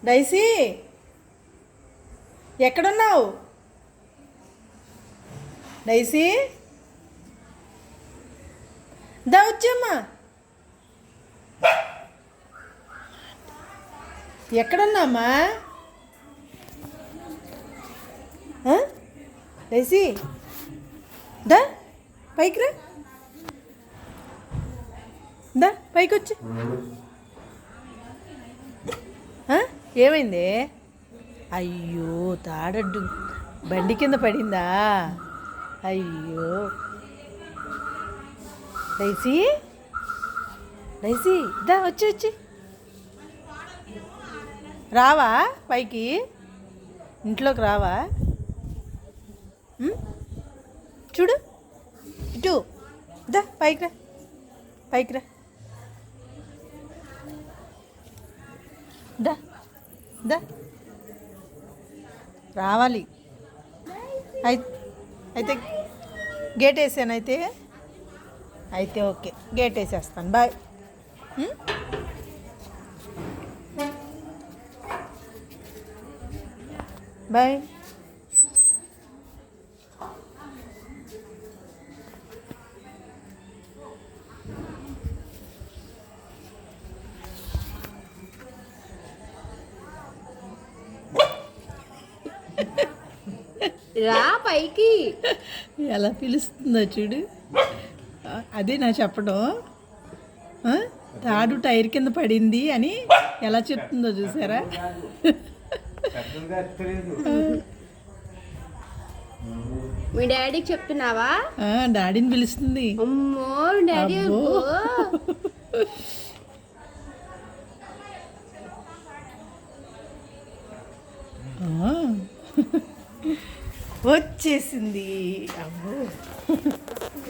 Daisy ఎక్కడున్నావు? Daisy దా వచ్చమ్మా. ఎక్కడున్నామ్మా? Daisy దా పైకి రా. దా పైకి వచ్చి. ఏమైంది? అయ్యో తాడడ్డు బండి కింద పడిందా? అయ్యో డైసీ డైసీ దా వచ్చి వచ్చి రావా పైకి? ఇంట్లోకి రావా? చూడు ఇటు దా పైకి రా, పైకి రా. దా దా రావాలి. అయితే గేట్ వేసాను. అయితే ఓకే, గేట్ వేసేస్తాను. బాయ్. బాయ్. రా పైకి. ఎలా పిలుస్తుందో చూడు. అదే నా చెప్పడం. తాడు టైర్ కింద పడింది అని ఎలా చెప్తుందో చూసారా? మీ డాడీకి చెప్తున్నావా? డాడీని పిలుస్తుంది. అమ్మో డాడీ వచ్చేసింది. అమ్మో